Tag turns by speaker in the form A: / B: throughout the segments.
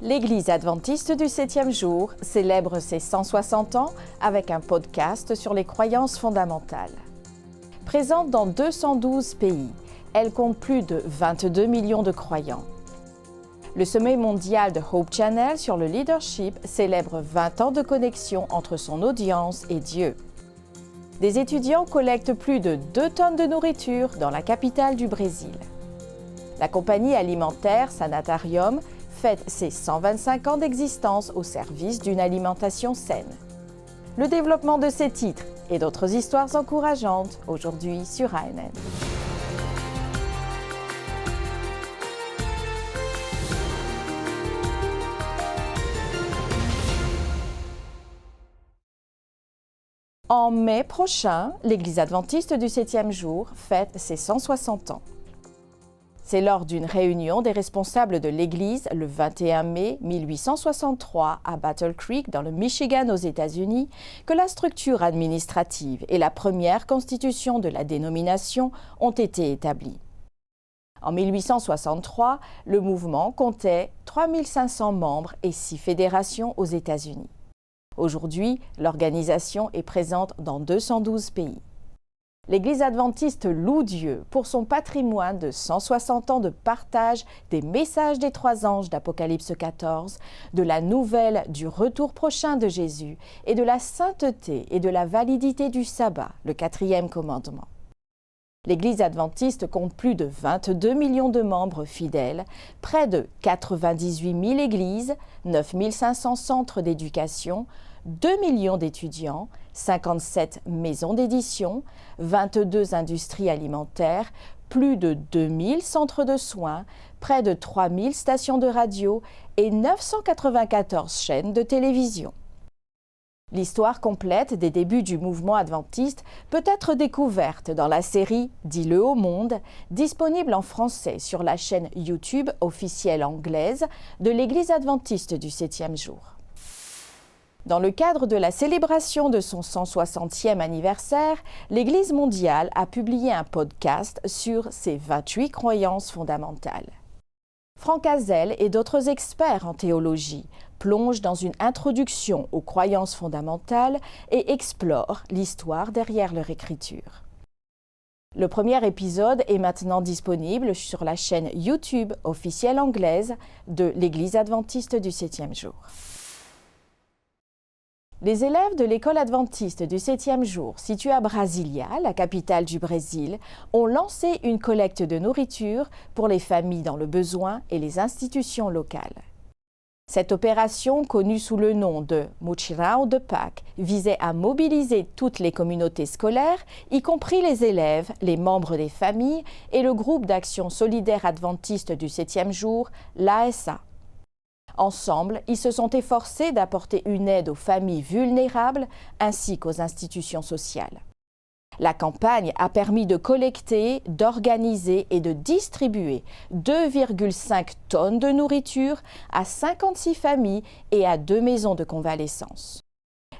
A: L'Église adventiste du 7e jour célèbre ses 160 ans avec un podcast sur les croyances fondamentales. Présente dans 212 pays, elle compte plus de 22 millions de croyants. Le sommet mondial de Hope Channel sur le leadership célèbre 20 ans de connexion entre son audience et Dieu. Des étudiants collectent plus de 2 tonnes de nourriture dans la capitale du Brésil. La compagnie alimentaire Sanatarium fête ses 125 ans d'existence au service d'une alimentation saine. Le développement de ces titres et d'autres histoires encourageantes aujourd'hui sur ANN. En mai prochain, l'Église adventiste du 7e jour fête ses 160 ans. C'est lors d'une réunion des responsables de l'Église le 21 mai 1863 à Battle Creek dans le Michigan aux États-Unis que la structure administrative et la première constitution de la dénomination ont été établies. En 1863, le mouvement comptait 3500 membres et 6 fédérations aux États-Unis. Aujourd'hui, l'organisation est présente dans 212 pays. L'Église adventiste loue Dieu pour son patrimoine de 160 ans de partage des messages des 3 anges d'Apocalypse 14, de la nouvelle du retour prochain de Jésus et de la sainteté et de la validité du sabbat, le 4e commandement. L'Église adventiste compte plus de 22 millions de membres fidèles, près de 98 000 églises, 9 500 centres d'éducation, 2 millions d'étudiants, 57 maisons d'édition, 22 industries alimentaires, plus de 2000 centres de soins, près de 3000 stations de radio et 994 chaînes de télévision. L'histoire complète des débuts du mouvement adventiste peut être découverte dans la série « Dis-le au monde », disponible en français sur la chaîne YouTube officielle anglaise de l'Église adventiste du 7e jour. Dans le cadre de la célébration de son 160e anniversaire, l'Église mondiale a publié un podcast sur ses 28 croyances fondamentales. Franck Hazel et d'autres experts en théologie plongent dans une introduction aux croyances fondamentales et explorent l'histoire derrière leur écriture. Le premier épisode est maintenant disponible sur la chaîne YouTube officielle anglaise de l'Église adventiste du 7e jour. Les élèves de l'école adventiste du 7e jour, située à Brasilia, la capitale du Brésil, ont lancé une collecte de nourriture pour les familles dans le besoin et les institutions locales. Cette opération, connue sous le nom de Mutirão de Pâques, visait à mobiliser toutes les communautés scolaires, y compris les élèves, les membres des familles et le groupe d'action solidaire adventiste du 7e jour, l'ASA. Ensemble, ils se sont efforcés d'apporter une aide aux familles vulnérables ainsi qu'aux institutions sociales. La campagne a permis de collecter, d'organiser et de distribuer 2,5 tonnes de nourriture à 56 familles et à 2 maisons de convalescence.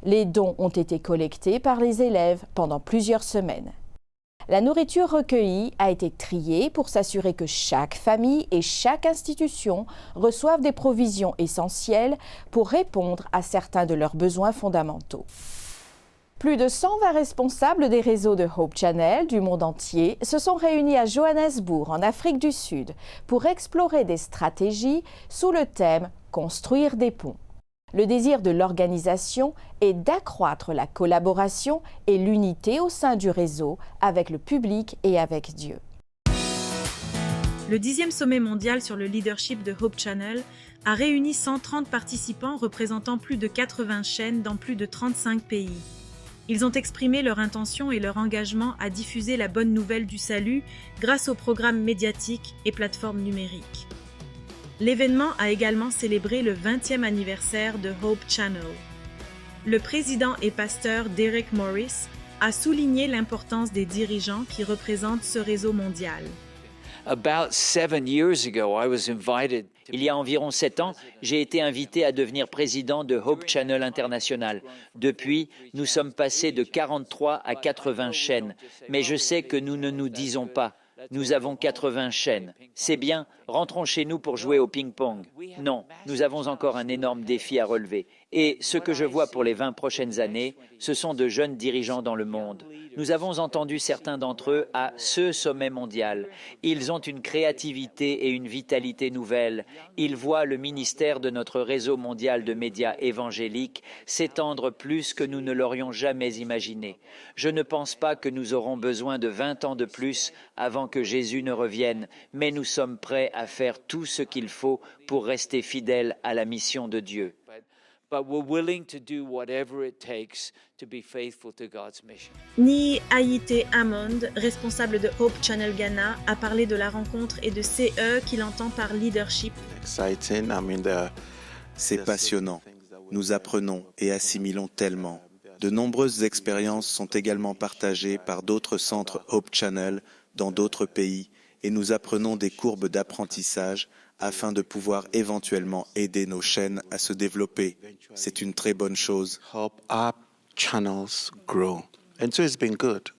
A: Les dons ont été collectés par les élèves pendant plusieurs semaines. La nourriture recueillie a été triée pour s'assurer que chaque famille et chaque institution reçoivent des provisions essentielles pour répondre à certains de leurs besoins fondamentaux. Plus de 120 responsables des réseaux de Hope Channel du monde entier se sont réunis à Johannesburg, en Afrique du Sud, pour explorer des stratégies sous le thème « Construire des ponts ». Le désir de l'organisation est d'accroître la collaboration et l'unité au sein du réseau avec le public et avec Dieu.
B: Le 10e sommet mondial sur le leadership de Hope Channel a réuni 130 participants représentant plus de 80 chaînes dans plus de 35 pays. Ils ont exprimé leur intention et leur engagement à diffuser la bonne nouvelle du salut grâce aux programmes médiatiques et plateformes numériques. L'événement a également célébré le 20e anniversaire de Hope Channel. Le président et pasteur Derek Morris a souligné l'importance des dirigeants qui représentent ce réseau mondial.
C: Il y a environ 7 ans, j'ai été invité à devenir président de Hope Channel International. Depuis, nous sommes passés de 43 à 80 chaînes. Mais je sais que nous ne nous disons pas « nous avons 80 chaînes ». C'est bien, Rentrons chez nous pour jouer au ping-pong. Non, nous avons encore un énorme défi à relever. Et ce que je vois pour les 20 prochaines années, ce sont de jeunes dirigeants dans le monde. Nous avons entendu certains d'entre eux à ce sommet mondial. Ils ont une créativité et une vitalité nouvelles. Ils voient le ministère de notre réseau mondial de médias évangéliques s'étendre plus que nous ne l'aurions jamais imaginé. Je ne pense pas que nous aurons besoin de 20 ans de plus avant que Jésus ne revienne, mais nous sommes prêts à faire tout ce qu'il faut pour rester fidèles à la mission de Dieu.
B: Ni Haïté Hammond, responsable de Hope Channel Ghana, a parlé de la rencontre et de CE qu'il entend par leadership.
D: C'est passionnant. Nous apprenons et assimilons tellement. De nombreuses expériences sont également partagées par d'autres centres Hope Channel dans d'autres pays et nous apprenons des courbes d'apprentissage afin de pouvoir éventuellement aider nos chaînes à se développer. C'est une très bonne chose.
E: Help our channels grow. And so it's been good.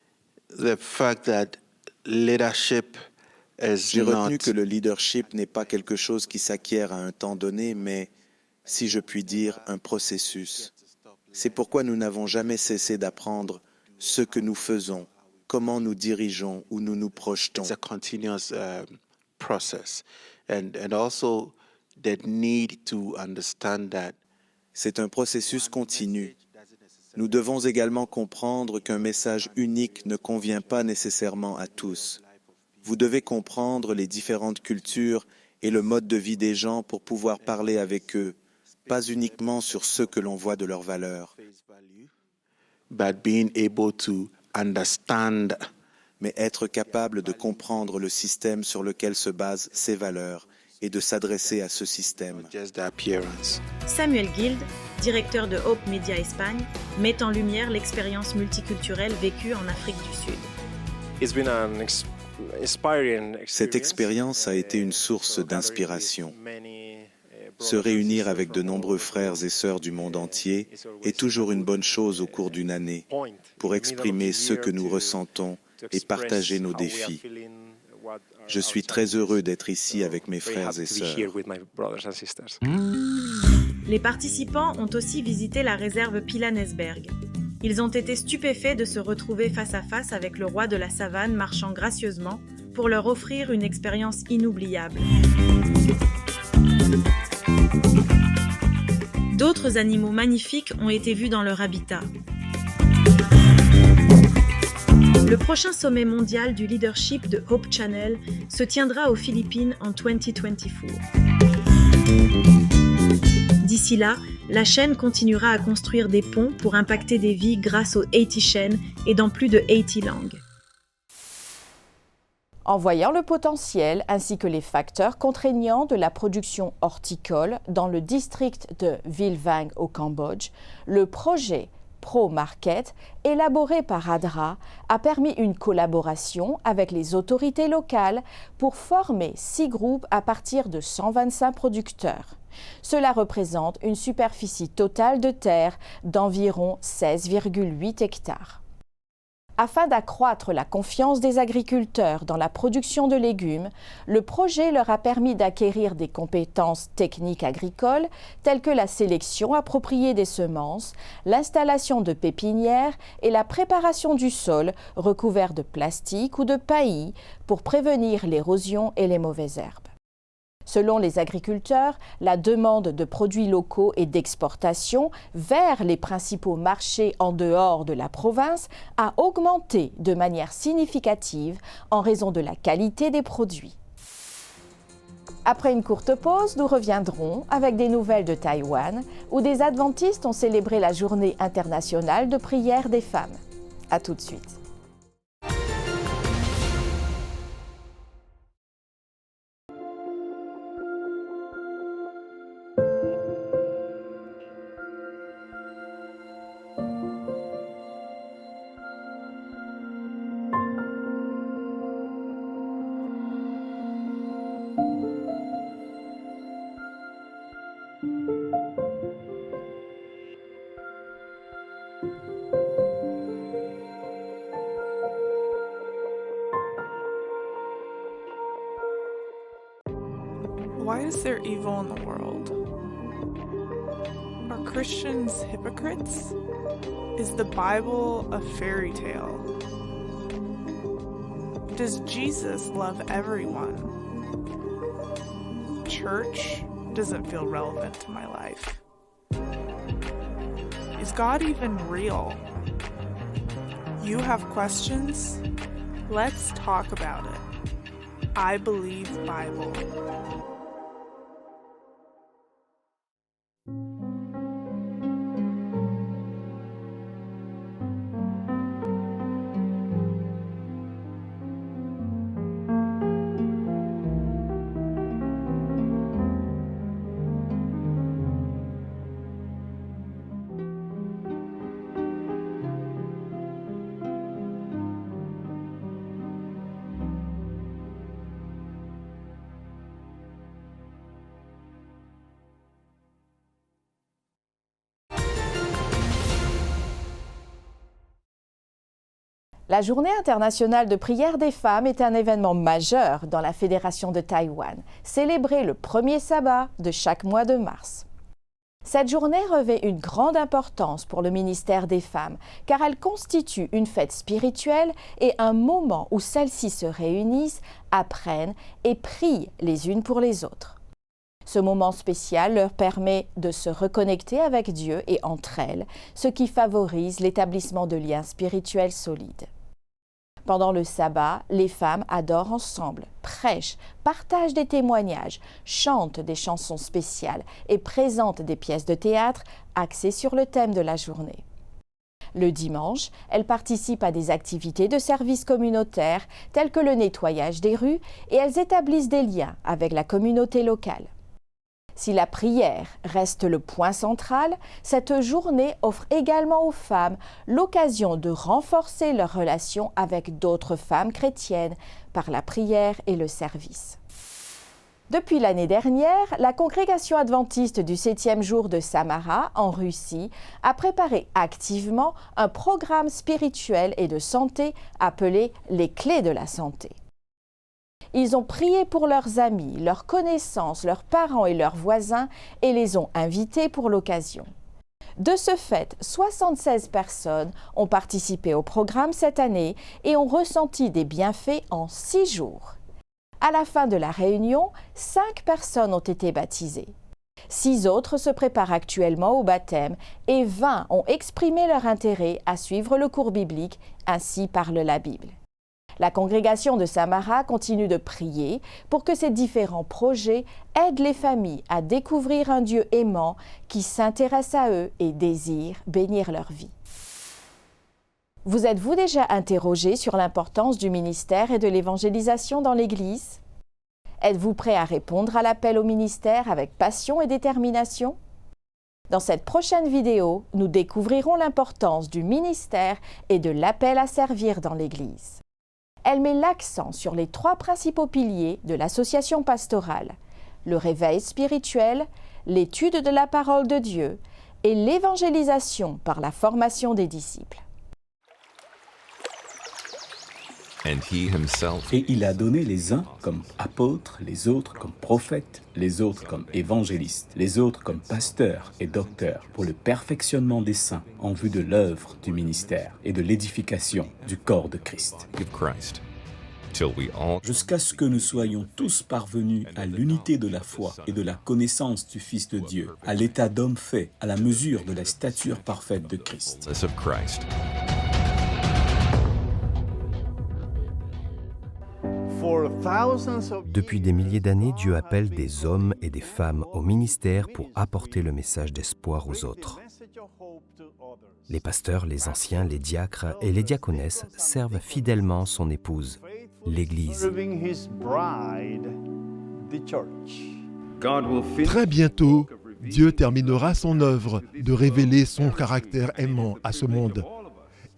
E: The fact that leadership is
D: J'ai retenu
E: not
D: que le leadership n'est pas quelque chose qui s'acquiert à un temps donné, mais, si je puis dire, un processus. C'est pourquoi nous n'avons jamais cessé d'apprendre ce que nous faisons, comment nous dirigeons, où nous nous projetons.
E: it's a continuous process. And also the need to understand that
D: C'est un processus continu. Nous devons également comprendre qu'un message unique ne convient pas nécessairement à tous. Vous devez comprendre les différentes cultures et le mode de vie des gens pour pouvoir parler avec eux, pas uniquement sur ce que l'on voit de leurs valeurs,
E: but being able to understand
D: mais être capable de comprendre le système sur lequel se basent ces valeurs et de s'adresser à ce système.
E: just the appearance.
B: Samuel Guild, directeur de Hope Media Espagne, met en lumière l'expérience multiculturelle vécue en Afrique du Sud.
D: Cette expérience a été une source d'inspiration. Se réunir avec de nombreux frères et sœurs du monde entier est toujours une bonne chose au cours d'une année pour exprimer ce que nous ressentons et partager nos défis. Je suis très heureux d'être ici avec mes frères et sœurs.
B: Les participants ont aussi visité la réserve Pilanesberg. Ils ont été stupéfaits de se retrouver face à face avec le roi de la savane marchant gracieusement pour leur offrir une expérience inoubliable. D'autres animaux magnifiques ont été vus dans leur habitat. Le prochain sommet mondial du leadership de Hope Channel se tiendra aux Philippines en 2024. D'ici là, la chaîne continuera à construire des ponts pour impacter des vies grâce aux 80 chaînes et dans plus de 80 langues.
A: En voyant le potentiel ainsi que les facteurs contraignants de la production horticole dans le district de Ville Vang au Cambodge, le projet Pro-Market, élaboré par ADRA, a permis une collaboration avec les autorités locales pour former 6 groupes à partir de 125 producteurs. Cela représente une superficie totale de terre d'environ 16,8 hectares. Afin d'accroître la confiance des agriculteurs dans la production de légumes, le projet leur a permis d'acquérir des compétences techniques agricoles telles que la sélection appropriée des semences, l'installation de pépinières et la préparation du sol recouvert de plastique ou de paillis pour prévenir l'érosion et les mauvaises herbes. Selon les agriculteurs, la demande de produits locaux et d'exportation vers les principaux marchés en dehors de la province a augmenté de manière significative en raison de la qualité des produits. Après une courte pause, nous reviendrons avec des nouvelles de Taïwan, où des adventistes ont célébré la Journée internationale de prière des femmes. À tout de suite.
F: is there evil in the world? Are Christians hypocrites? Is the Bible a fairy tale? Does Jesus love everyone? Church doesn't feel relevant to my life. Is God even real? You have questions? Let's talk about it. I Believe Bible.
A: La Journée internationale de prière des femmes est un événement majeur dans la Fédération de Taïwan, célébré le premier sabbat de chaque mois de mars. Cette journée revêt une grande importance pour le ministère des femmes, car elle constitue une fête spirituelle et un moment où celles-ci se réunissent, apprennent et prient les unes pour les autres. Ce moment spécial leur permet de se reconnecter avec Dieu et entre elles, ce qui favorise l'établissement de liens spirituels solides. Pendant le sabbat, les femmes adorent ensemble, prêchent, partagent des témoignages, chantent des chansons spéciales et présentent des pièces de théâtre axées sur le thème de la journée. Le dimanche, elles participent à des activités de service communautaire telles que le nettoyage des rues et elles établissent des liens avec la communauté locale. Si la prière reste le point central, cette journée offre également aux femmes l'occasion de renforcer leurs relations avec d'autres femmes chrétiennes par la prière et le service. Depuis l'année dernière, la congrégation adventiste du 7e jour de Samara, en Russie, a préparé activement un programme spirituel et de santé appelé « Les clés de la santé ». Ils ont prié pour leurs amis, leurs connaissances, leurs parents et leurs voisins et les ont invités pour l'occasion. De ce fait, 76 personnes ont participé au programme cette année et ont ressenti des bienfaits en 6 jours. À la fin de la réunion, 5 personnes ont été baptisées. 6 autres se préparent actuellement au baptême et 20 ont exprimé leur intérêt à suivre le cours biblique, ainsi parle la Bible. La congrégation de Samara continue de prier pour que ces différents projets aident les familles à découvrir un Dieu aimant qui s'intéresse à eux et désire bénir leur vie. Vous êtes-vous déjà interrogé sur l'importance du ministère et de l'évangélisation dans l'Église? Êtes-vous prêt à répondre à l'appel au ministère avec passion et détermination? Dans cette prochaine vidéo, nous découvrirons l'importance du ministère et de l'appel à servir dans l'Église. Elle met l'accent sur les 3 principaux piliers de l'association pastorale, le réveil spirituel, l'étude de la parole de Dieu et l'évangélisation par la formation des disciples.
G: Et il a donné les uns comme apôtres, les autres comme prophètes, les autres comme évangélistes, les autres comme pasteurs et docteurs, pour le perfectionnement des saints en vue de l'œuvre du ministère et de l'édification du corps de Christ. Jusqu'à ce que nous soyons tous parvenus à l'unité de la foi et de la connaissance du Fils de Dieu, à l'état d'homme fait, à la mesure de la stature parfaite de Christ.
H: Depuis des milliers d'années, Dieu appelle des hommes et des femmes au ministère pour apporter le message d'espoir aux autres. Les pasteurs, les anciens, les diacres et les diaconesses servent fidèlement son épouse, l'Église.
I: Très bientôt, Dieu terminera son œuvre de révéler son caractère aimant à ce monde.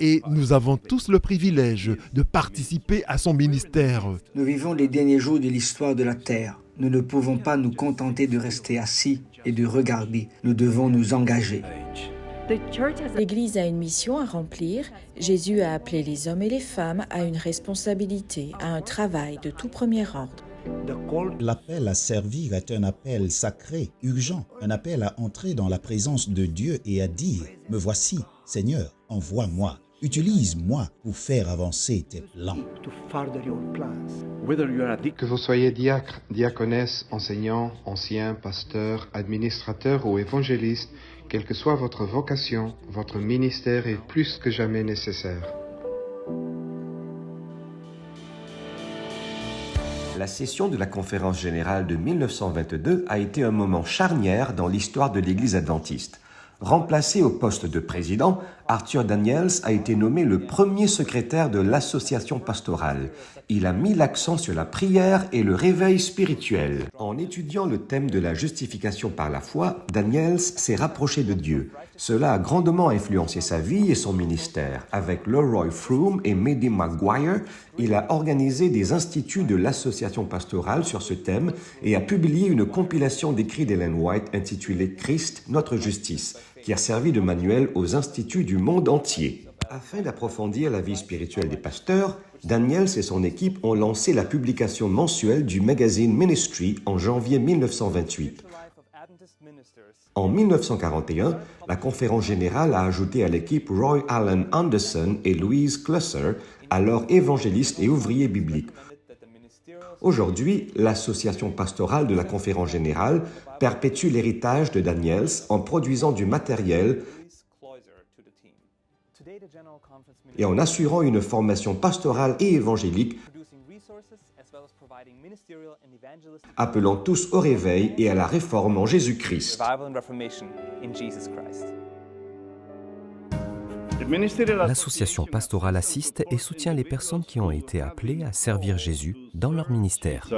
I: Et nous avons tous le privilège de participer à son ministère.
J: Nous vivons les derniers jours de l'histoire de la Terre. Nous ne pouvons pas nous contenter de rester assis et de regarder. Nous devons nous engager.
B: L'Église a une mission à remplir. Jésus a appelé les hommes et les femmes à une responsabilité, à un travail de tout premier ordre.
K: L'appel à servir est un appel sacré, urgent, un appel à entrer dans la présence de Dieu et à dire « Me voici, Seigneur, envoie-moi, utilise-moi pour faire avancer tes plans. »
L: Que vous soyez diacre, diaconesse, enseignant, ancien, pasteur, administrateur ou évangéliste, quelle que soit votre vocation, votre ministère est plus que jamais nécessaire.
M: La session de la conférence générale de 1922 a été un moment charnière dans l'histoire de l'Église adventiste. Remplacé au poste de président, Arthur Daniels a été nommé le premier secrétaire de l'association pastorale. Il a mis l'accent sur la prière et le réveil spirituel. En étudiant le thème de la justification par la foi, Daniels s'est rapproché de Dieu. Cela a grandement influencé sa vie et son ministère. Avec Leroy Froome et Mady Maguire, il a organisé des instituts de l'association pastorale sur ce thème et a publié une compilation d'écrits d'Ellen White intitulée « Christ, notre justice », qui a servi de manuel aux instituts du monde entier. Afin d'approfondir la vie spirituelle des pasteurs, Daniels et son équipe ont lancé la publication mensuelle du magazine Ministry en janvier 1928. En 1941, la conférence générale a ajouté à l'équipe Roy Allen Anderson et Louise Clusser, alors évangélistes et ouvriers bibliques. Aujourd'hui, l'association pastorale de la conférence générale perpétue l'héritage de Daniels en produisant du matériel et en assurant une formation pastorale et évangélique, appelant tous au réveil et à la réforme en Jésus-Christ.
H: L'association pastorale assiste et soutient les personnes qui ont été appelées à servir Jésus dans leur ministère.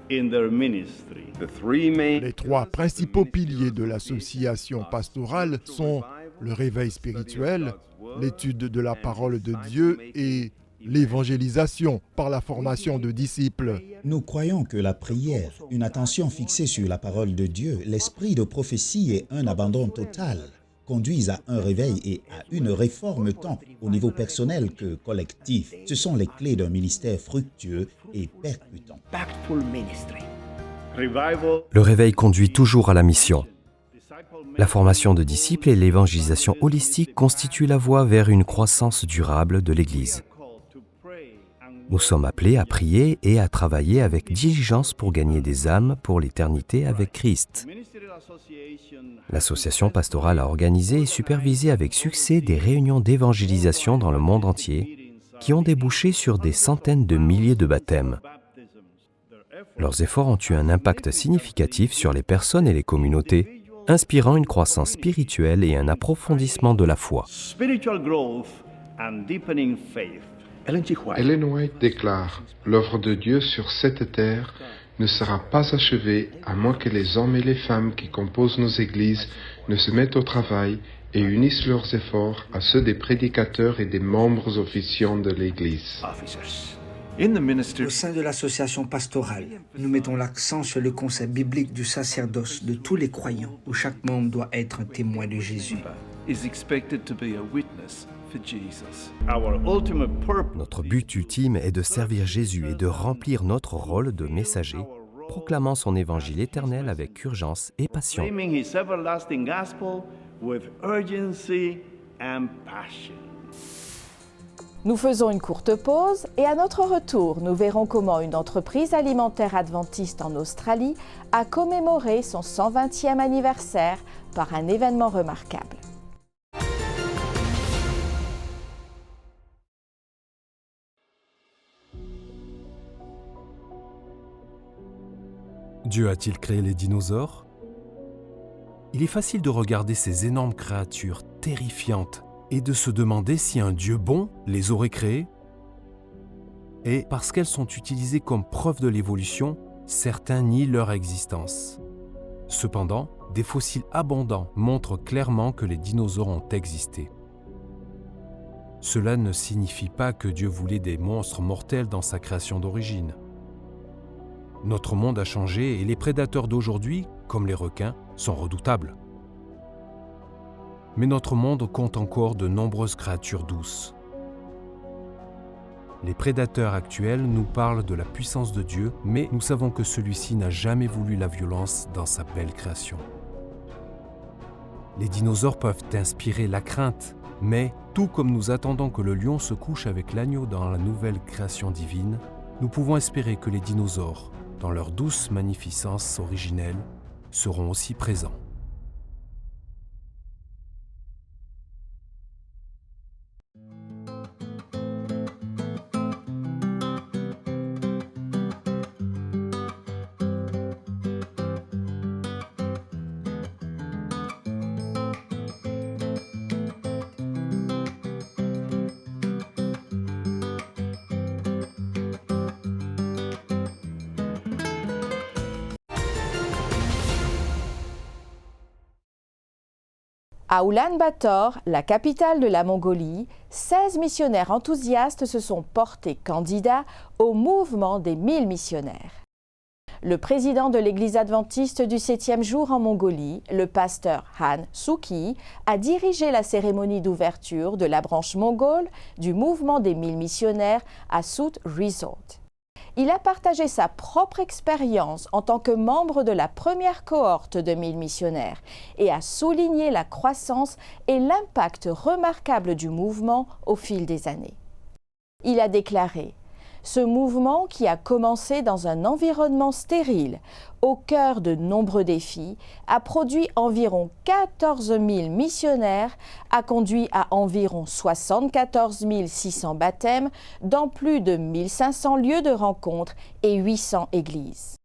I: Les trois principaux piliers de l'association pastorale sont le réveil spirituel, l'étude de la parole de Dieu et l'évangélisation par la formation de disciples.
K: Nous croyons que la prière, une attention fixée sur la parole de Dieu, l'esprit de prophétie et un abandon total conduisent à un réveil et à une réforme tant au niveau personnel que collectif. Ce sont les clés d'un ministère fructueux et percutant.
H: Le réveil conduit toujours à la mission. La formation de disciples et l'évangélisation holistique constituent la voie vers une croissance durable de l'Église. Nous sommes appelés à prier et à travailler avec diligence pour gagner des âmes pour l'éternité avec Christ. L'association pastorale a organisé et supervisé avec succès des réunions d'évangélisation dans le monde entier qui ont débouché sur des centaines de milliers de baptêmes. Leurs efforts ont eu un impact significatif sur les personnes et les communautés, inspirant une croissance spirituelle et un approfondissement de la foi.
L: Ellen White déclare « L'œuvre de Dieu sur cette terre ne sera pas achevée à moins que les hommes et les femmes qui composent nos églises ne se mettent au travail et unissent leurs efforts à ceux des prédicateurs et des membres officiants de l'Église. »
J: Au sein de l'association pastorale, nous mettons l'accent sur le concept biblique du sacerdoce de tous les croyants, où chaque membre doit être un témoin de Jésus.
H: Notre but ultime est de servir Jésus et de remplir notre rôle de messager, proclamant son évangile éternel avec urgence et passion.
A: Nous faisons une courte pause et à notre retour, nous verrons comment une entreprise alimentaire adventiste en Australie a commémoré son 120e anniversaire par un événement remarquable.
G: Dieu a-t-il créé les dinosaures? Il est facile de regarder ces énormes créatures terrifiantes et de se demander si un Dieu bon les aurait créées. Et parce qu'elles sont utilisées comme preuve de l'évolution, certains nient leur existence. Cependant, des fossiles abondants montrent clairement que les dinosaures ont existé. Cela ne signifie pas que Dieu voulait des monstres mortels dans sa création d'origine. Notre monde a changé et les prédateurs d'aujourd'hui, comme les requins, sont redoutables. Mais notre monde compte encore de nombreuses créatures douces.
H: Les prédateurs actuels nous parlent de la puissance de Dieu, mais nous savons que celui-ci n'a jamais voulu la violence dans sa belle création. Les dinosaures peuvent inspirer la crainte, mais tout comme nous attendons que le lion se couche avec l'agneau dans la nouvelle création divine, nous pouvons espérer que les dinosaures, dans leur douce magnificence originelle, seront aussi présents.
A: À Oulan-Bator, la capitale de la Mongolie, 16 missionnaires enthousiastes se sont portés candidats au mouvement des 1000 missionnaires. Le président de l'Église adventiste du 7e jour en Mongolie, le pasteur Han Suu-Kyi, a dirigé la cérémonie d'ouverture de la branche mongole du mouvement des 1000 missionnaires à Soot Resort. Il a partagé sa propre expérience en tant que membre de la première cohorte de 1000 missionnaires et a souligné la croissance et l'impact remarquable du mouvement au fil des années. Il a déclaré « Ce mouvement qui a commencé dans un environnement stérile, au cœur de nombreux défis, a produit environ 14 000 missionnaires, a conduit à environ 74 600 baptêmes dans plus de 1500 lieux de rencontre et 800 églises. »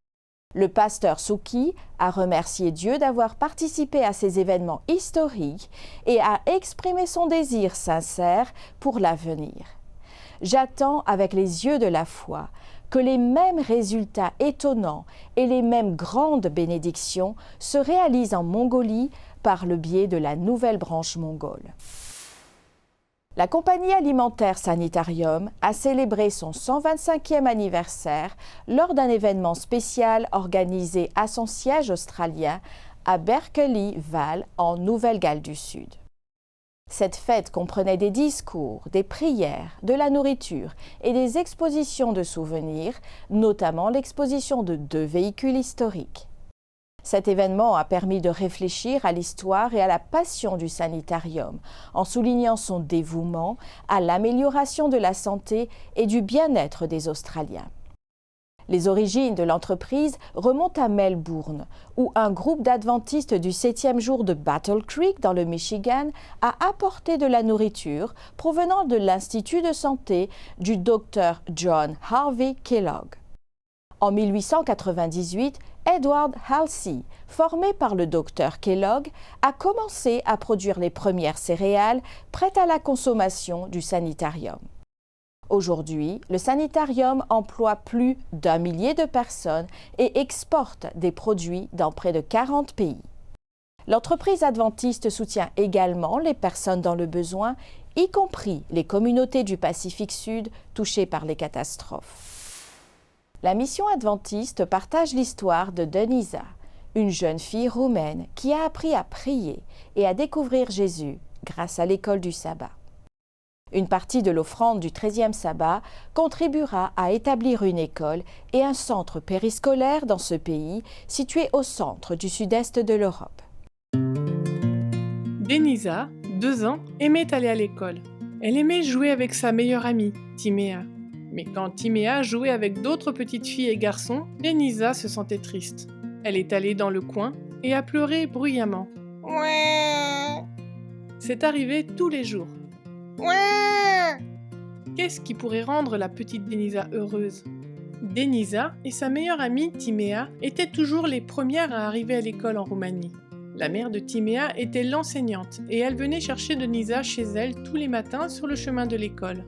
A: Le pasteur Suu-Kyi a remercié Dieu d'avoir participé à ces événements historiques et a exprimé son désir sincère pour l'avenir. J'attends avec les yeux de la foi que les mêmes résultats étonnants et les mêmes grandes bénédictions se réalisent en Mongolie par le biais de la nouvelle branche mongole. La compagnie alimentaire Sanitarium a célébré son 125e anniversaire lors d'un événement spécial organisé à son siège australien à Berkeley Vale en Nouvelle-Galles du Sud. Cette fête comprenait des discours, des prières, de la nourriture et des expositions de souvenirs, notamment l'exposition de 2 véhicules historiques. Cet événement a permis de réfléchir à l'histoire et à la passion du sanitarium, en soulignant son dévouement à l'amélioration de la santé et du bien-être des Australiens. Les origines de l'entreprise remontent à Melbourne, où un groupe d'adventistes du 7e jour de Battle Creek, dans le Michigan, a apporté de la nourriture provenant de l'Institut de santé du Dr John Harvey Kellogg. En 1898, Edward Halsey, formé par le Dr Kellogg, a commencé à produire les premières céréales prêtes à la consommation du sanitarium. Aujourd'hui, le sanitarium emploie plus d'1 millier de personnes et exporte des produits dans près de 40 pays. L'entreprise adventiste soutient également les personnes dans le besoin, y compris les communautés du Pacifique Sud touchées par les catastrophes. La mission adventiste partage l'histoire de Denisa, une jeune fille roumaine qui a appris à prier et à découvrir Jésus grâce à l'école du sabbat. Une partie de l'offrande du 13e sabbat contribuera à établir une école et un centre périscolaire dans ce pays, situé au centre du sud-est de l'Europe.
F: Denisa, 2 ans, aimait aller à l'école. Elle aimait jouer avec sa meilleure amie, Timéa. Mais quand Timéa jouait avec d'autres petites filles et garçons, Denisa se sentait triste. Elle est allée dans le coin et a pleuré bruyamment. C'est arrivé tous les jours. Qu'est-ce qui pourrait rendre la petite Denisa heureuse? Denisa et sa meilleure amie Timéa étaient toujours les premières à arriver à l'école en Roumanie. La mère de Timéa était l'enseignante et elle venait chercher Denisa chez elle tous les matins sur le chemin de l'école.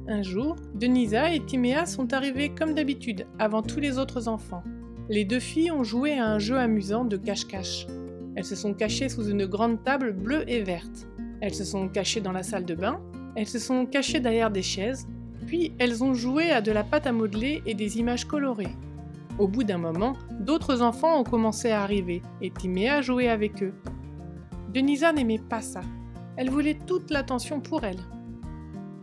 F: Un jour, Denisa et Timéa sont arrivées comme d'habitude, avant tous les autres enfants. Les 2 filles ont joué à un jeu amusant de cache-cache. Elles se sont cachées sous une grande table bleue et verte. Elles se sont cachées dans la salle de bain, elles se sont cachées derrière des chaises, puis elles ont joué à de la pâte à modeler et des images colorées. Au bout d'un moment, d'autres enfants ont commencé à arriver et Timéa jouait avec eux. Denisa n'aimait pas ça. Elle voulait toute l'attention pour elle.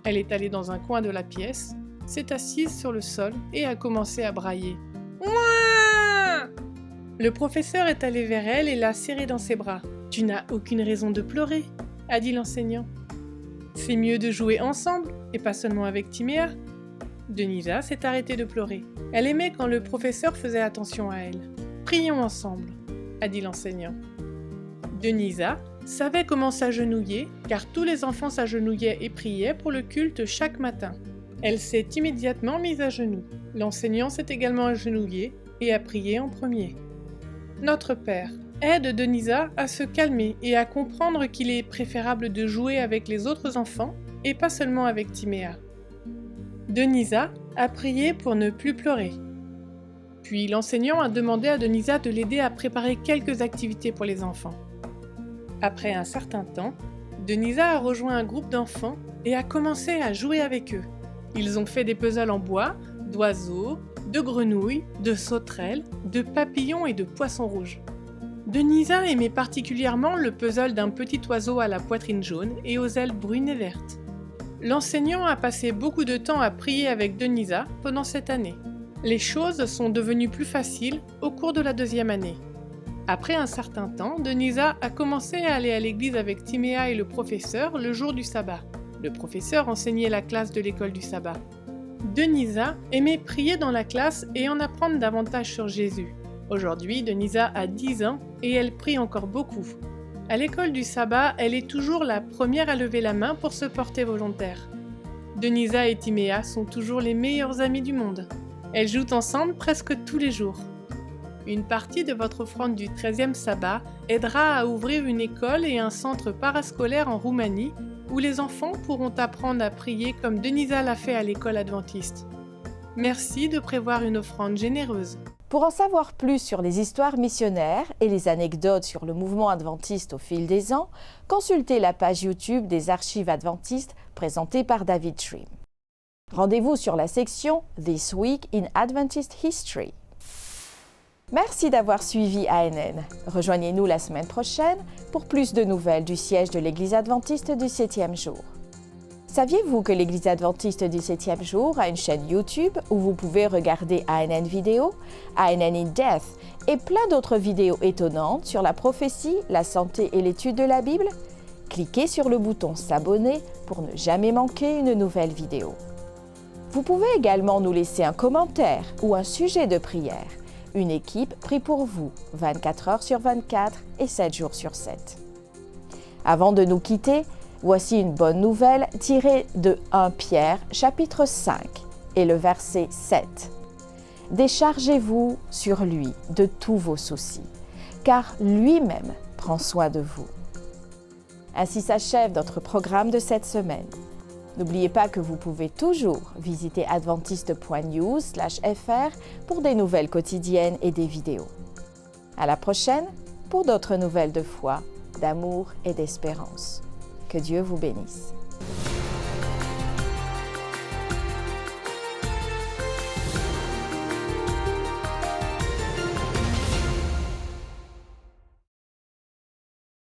F: Elle est allée dans un coin de la pièce, s'est assise sur le sol et a commencé à brailler. Ouah! Le professeur est allé vers elle et l'a serrée dans ses bras. « Tu n'as aucune raison de pleurer », a dit l'enseignant. « C'est mieux de jouer ensemble et pas seulement avec Timéa. » Denisa s'est arrêtée de pleurer. Elle aimait quand le professeur faisait attention à elle. « Prions ensemble », a dit l'enseignant. Denisa savait comment s'agenouiller, car tous les enfants s'agenouillaient et priaient pour le culte chaque matin. Elle s'est immédiatement mise à genoux. L'enseignant s'est également agenouillé et a prié en premier. Notre Père, aide Denisa à se calmer et à comprendre qu'il est préférable de jouer avec les autres enfants et pas seulement avec Timéa. Denisa a prié pour ne plus pleurer. Puis l'enseignant a demandé à Denisa de l'aider à préparer quelques activités pour les enfants. Après un certain temps, Denisa a rejoint un groupe d'enfants et a commencé à jouer avec eux. Ils ont fait des puzzles en bois, d'oiseaux, de grenouilles, de sauterelles, de papillons et de poissons rouges. Denisa aimait particulièrement le puzzle d'un petit oiseau à la poitrine jaune et aux ailes brunes et vertes. L'enseignant a passé beaucoup de temps à prier avec Denisa pendant cette année. Les choses sont devenues plus faciles au cours de la deuxième année. Après un certain temps, Denisa a commencé à aller à l'église avec Timéa et le professeur le jour du sabbat. Le professeur enseignait la classe de l'école du sabbat. Denisa aimait prier dans la classe et en apprendre davantage sur Jésus. Aujourd'hui, Denisa a 10 ans et elle prie encore beaucoup. À l'école du sabbat, elle est toujours la première à lever la main pour se porter volontaire. Denisa et Timéa sont toujours les meilleurs amis du monde. Elles jouent ensemble presque tous les jours. Une partie de votre offrande du 13e sabbat aidera à ouvrir une école et un centre parascolaire en Roumanie où les enfants pourront apprendre à prier comme Denisa l'a fait à l'école adventiste. Merci de prévoir une offrande généreuse.
A: Pour en savoir plus sur les histoires missionnaires et les anecdotes sur le mouvement adventiste au fil des ans, consultez la page YouTube des Archives adventistes présentée par David Shrim. Rendez-vous sur la section This Week in Adventist History. Merci d'avoir suivi ANN. Rejoignez-nous la semaine prochaine pour plus de nouvelles du siège de l'Église adventiste du 7e jour. Saviez-vous que l'Église adventiste du 7e jour a une chaîne YouTube où vous pouvez regarder ANN Vidéo, ANN in Depth et plein d'autres vidéos étonnantes sur la prophétie, la santé et l'étude de la Bible? Cliquez sur le bouton S'abonner pour ne jamais manquer une nouvelle vidéo. Vous pouvez également nous laisser un commentaire ou un sujet de prière. Une équipe prie pour vous, 24 heures sur 24 et 7 jours sur 7. Avant de nous quitter, voici une bonne nouvelle tirée de 1 Pierre, chapitre 5, et le verset 7. Déchargez-vous sur lui de tous vos soucis, car lui-même prend soin de vous. Ainsi s'achève notre programme de cette semaine. N'oubliez pas que vous pouvez toujours visiter adventiste.news/fr pour des nouvelles quotidiennes et des vidéos. À la prochaine pour d'autres nouvelles de foi, d'amour et d'espérance. Que Dieu vous bénisse.